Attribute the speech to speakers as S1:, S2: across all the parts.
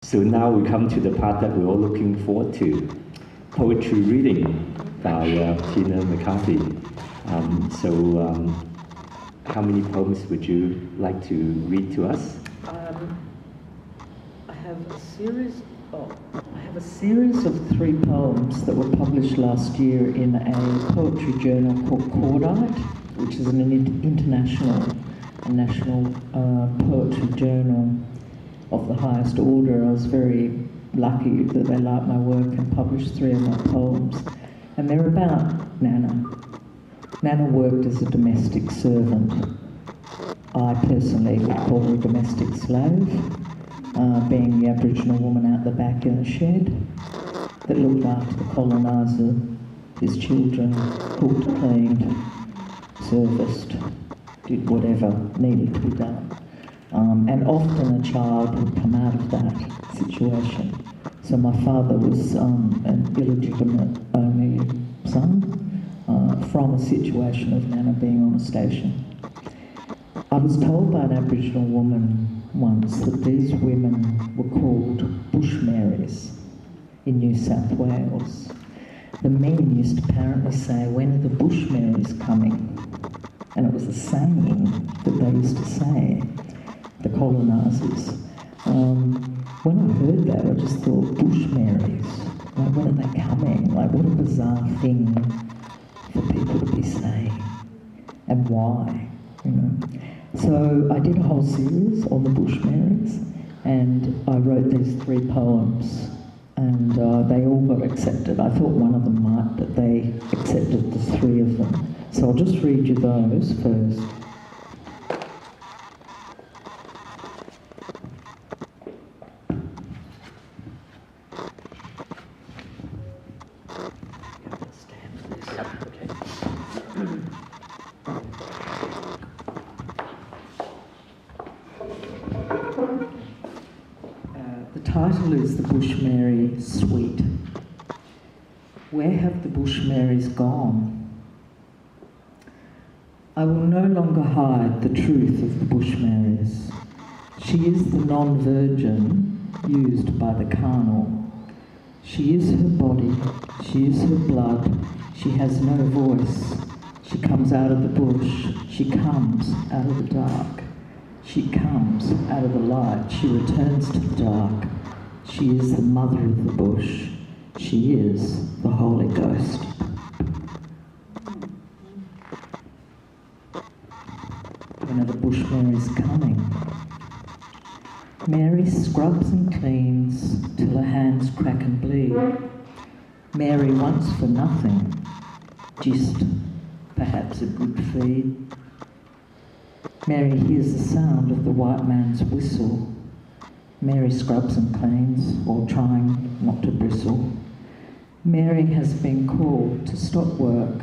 S1: So now we come to the part that we're all looking forward to, poetry reading by Teena McCarthy. How many poems would you like to read to us?
S2: I have a series of 3 poems that were published last year in a poetry journal called Cordite, which is an international and national poetry journal of the highest order. I was very lucky that they liked my work and published 3 of my poems. And they're about Nana. Nana worked as a domestic servant. I personally would call her a domestic slave, being the Aboriginal woman out the back in a shed that looked after the coloniser, his children, cooked, cleaned, serviced, did whatever needed to be done. And often a child would come out of that situation. So my father was an illegitimate only son from a situation of Nana being on a station. I was told by an Aboriginal woman once that these women were called Bushmarys in New South Wales. The men used to apparently say, "When are the Bushmarys coming?" And it was a saying that they used to say, the colonisers. When I heard that, I just thought, Bushmarys, like, when are they coming? Like, what a bizarre thing for people to be saying, and why, you know? So I did a whole series on the Bushmarys, and I wrote these 3 poems, and they all got accepted. I thought one of them might, but they accepted the 3 of them. So I'll just read you those first. The title is The Bushmary Suite. Where have the Bushmarys gone? I will no longer hide the truth of the Bushmarys. She is the non-virgin used by the carnal. She is her body, she is her blood, she has no voice. She comes out of the bush, she comes out of the dark. She comes out of the light, she returns to the dark. She is the mother of the bush. She is the Holy Ghost. When are the Bushmarys coming? Mary scrubs and cleans till her hands crack and bleed. Mary wants for nothing, just perhaps a good feed. Mary hears the sound of the white man's whistle. Mary scrubs and cleans while trying not to bristle. Mary has been called to stop work,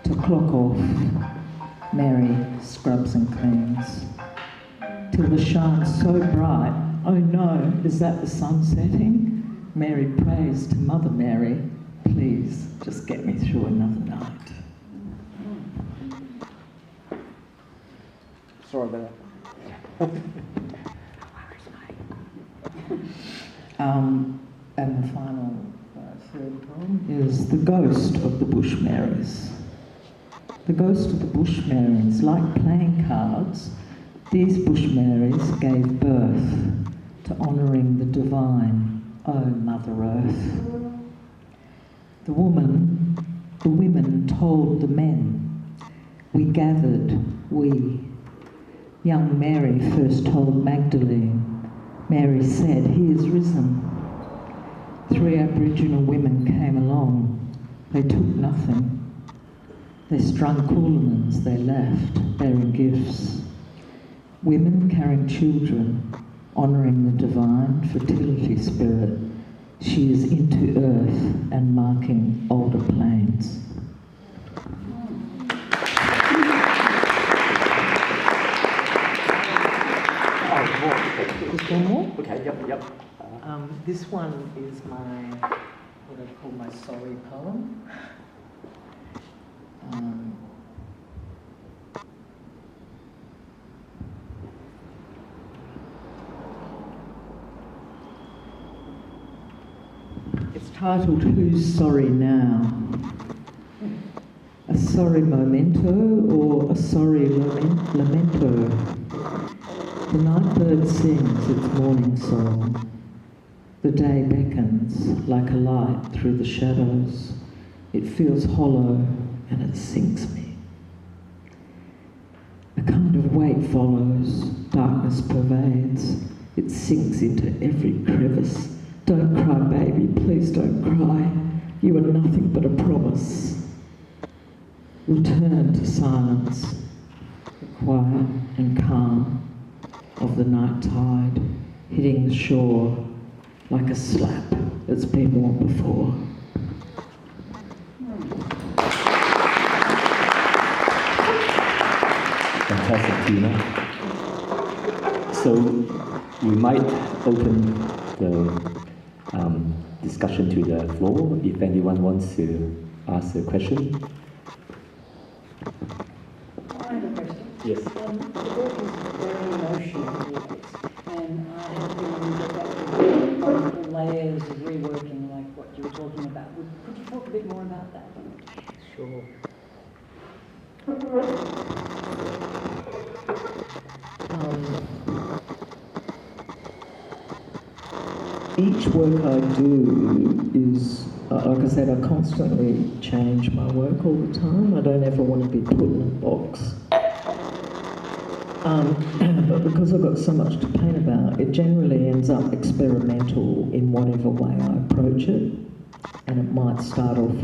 S2: to clock off. Mary scrubs and cleans till the shine's so bright. Oh no, is that the sun setting? Mary prays to Mother Mary, please just get me through another night. Sorry about that. And the final 3rd poem is The Ghost of the Bushmarys. The ghost of the Bushmarys, like playing cards, these Bushmarys gave birth to honouring the divine, O Mother Earth. The women told the men, we gathered, we. Young Mary first told Magdalene. Mary said, he is risen. 3 Aboriginal women came along. They took nothing. They strung coolamans, they left, bearing gifts. Women carrying children, honouring the divine fertility spirit. She is into earth and marking older plains. Is there more?
S1: Okay, yep.
S2: This one is what I call my sorry poem. It's titled Who's Sorry Now? A sorry memento or a sorry lamento? The night bird sings its morning song. The day beckons like a light through the shadows. It feels hollow and it sinks me. A kind of weight follows, darkness pervades. It sinks into every crevice. Don't cry, baby, please don't cry. You are nothing but a promise. Return to silence, the quiet and calm of the night tide hitting the shore like a slap that's been worn before.
S1: Fantastic, Teena. So we might open the discussion to the floor if anyone wants to ask a question.
S3: I have a question.
S1: Yes.
S3: The book is very emotional, and I have a feeling that would be multiple layers of reworking, like what you were talking about. Could you talk a bit more about that?
S2: Sure. Each work I do is, like I said, I constantly change my work all the time. I don't ever want to be put in a box. But because I've got so much to paint about, it generally ends up experimental in whatever way I approach it. And it might start off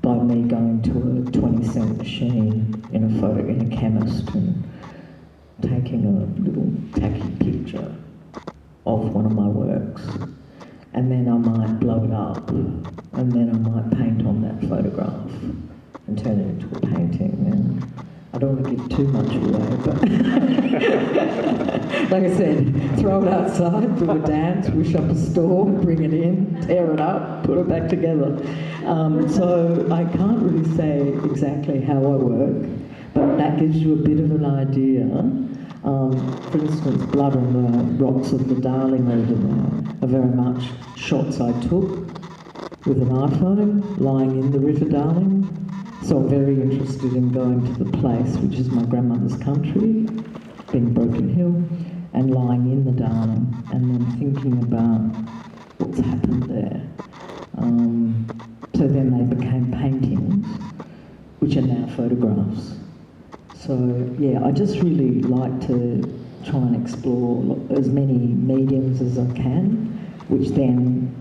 S2: by me going to a 20-cent machine in a chemist and taking a little tacky picture of one of my works. And then I might blow it up, and then I might paint on that photograph and turn it into a painting. And I don't want to give too much away, but like I said, throw it outside, do a dance, wish up a storm, bring it in, tear it up, put it back together. So I can't really say exactly how I work, but that gives you a bit of an idea. For instance, Blood on the Rocks of the Darling over there are very much shots I took with an iPhone lying in the River Darling. So I'm very interested in going to the place, which is my grandmother's country, being Broken Hill, and lying in the Darling, and then thinking about what's happened there. So then they became paintings, which are now photographs. So yeah, I just really like to try and explore as many mediums as I can, which then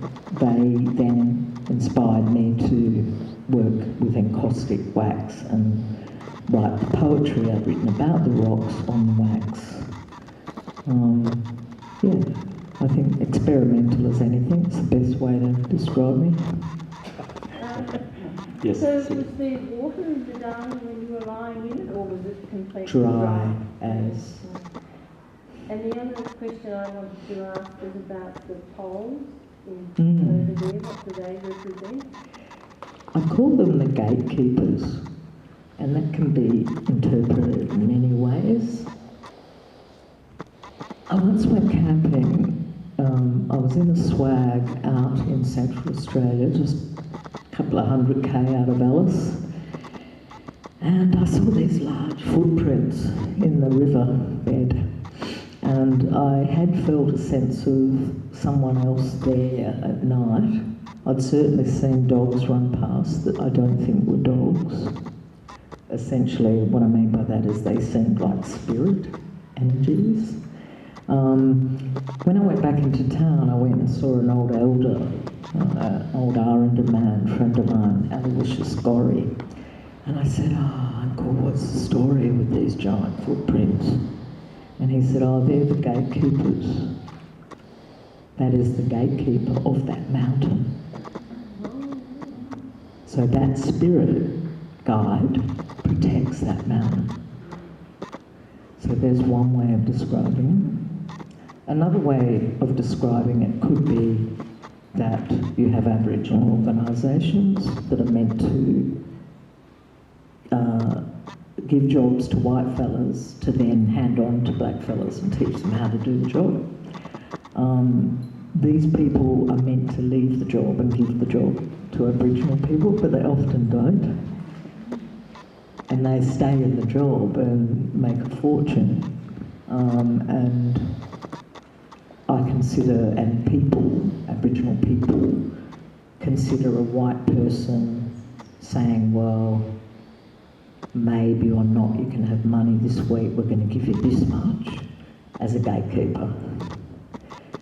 S2: inspired me to work with encaustic wax and write the poetry I've written about the rocks on the wax. Yeah, I think experimental as anything. It's the best way to describe me.
S1: Yes.
S4: So was the water in the Darling when you were lying in it, or was it completely
S2: Dry as.
S4: And the other question I wanted to ask was about the poles over there. What do they represent?
S2: I call them the gatekeepers, and that can be interpreted in many ways. I once went camping. I was in a swag out in Central Australia, just a couple of 100k out of Alice, and I saw these large footprints in the river bed, and I had felt a sense of someone else there at night. I'd certainly seen dogs run past that I don't think were dogs. Essentially, what I mean by that is they seemed like spirit energies. When I went back into town, I went and saw an old elder, old Islander man, friend of mine, Aloysius Gorry. And I said, Uncle, what's the story with these giant footprints? And he said, they're the gatekeepers. That is the gatekeeper of that mountain. So that spirit guide protects that mountain. So there's one way of describing it. Another way of describing it could be that you have Aboriginal organisations that are meant to give jobs to white fellas to then hand on to black fellas and teach them how to do the job. these people are meant to leave the job and give the job to Aboriginal people, but they often don't. And they stay in the job and make a fortune. And I consider, and people, Aboriginal people, consider a white person saying, well, maybe or not you can have money this week, we're going to give you this much, as a gatekeeper.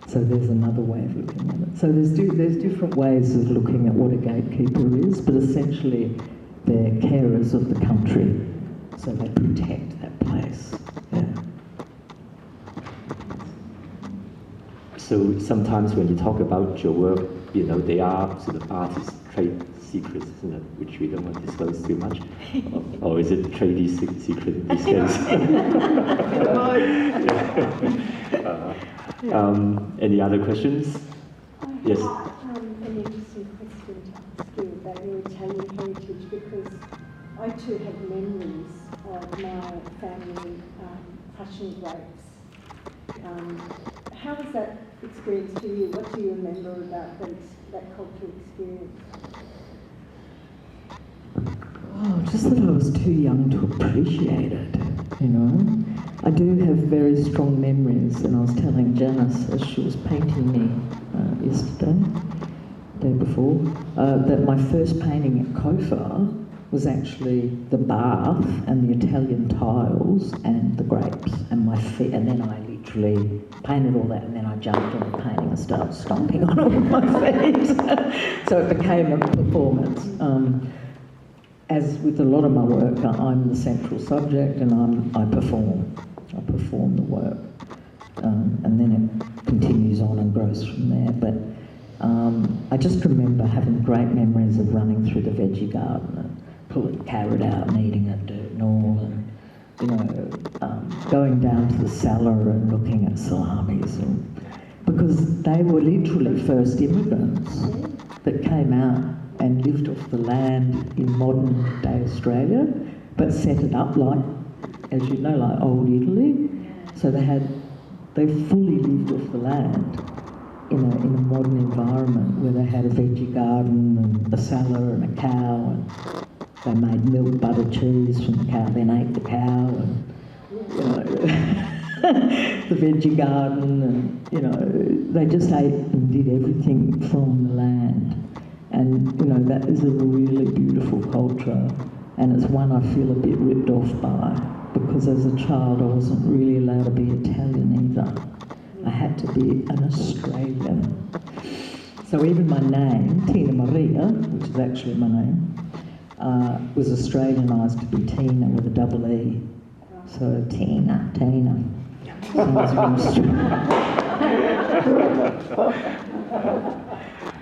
S2: So there's another way of looking at it. So there's different ways of looking at what a gatekeeper is, but essentially they're carers of the country, so they protect that place. Yeah.
S1: So sometimes when you talk about your work, they are sort of artist trade secrets, which we don't want to disclose too much. Or is it tradie secret in this case? Any other questions? Yes.
S4: An interesting question to ask you about your Italian heritage, because I too have memories of my family crushing grapes. How was that experience to you? What do you remember about that cultural experience?
S2: Oh, just that I was too young to appreciate it, I do have very strong memories, and I was telling Janice as she was painting me yesterday, day before, that my first painting at Kofa was actually the bath and the Italian tiles and the grapes and my feet, and then I literally painted all that, and then I jumped on the painting and started stomping on all my feet. So it became a performance. As with a lot of my work, I'm the central subject, and I perform the work, and then it continues on and grows from there. But I just remember having great memories of running through the veggie garden and pulling carrot out and eating it, dirt and all, and going down to the cellar and looking at salamis, because they were literally first immigrants that came out and lived off the land in modern day Australia, but set it up like, as you know, like old Italy. So they fully lived off the land in a modern environment where they had a veggie garden and a cellar and a cow, and they made milk, butter, cheese from the cow, then ate the cow, and the veggie garden, and they just ate and did everything from the land. And that is a really beautiful culture, and it's one I feel a bit ripped off by, because as a child I wasn't really allowed to be Italian either. I had to be an Australian. So even my name, Teena Maria, which is actually my name, was Australianised to be Teena with a double E. So Teena. Sounds more Australian.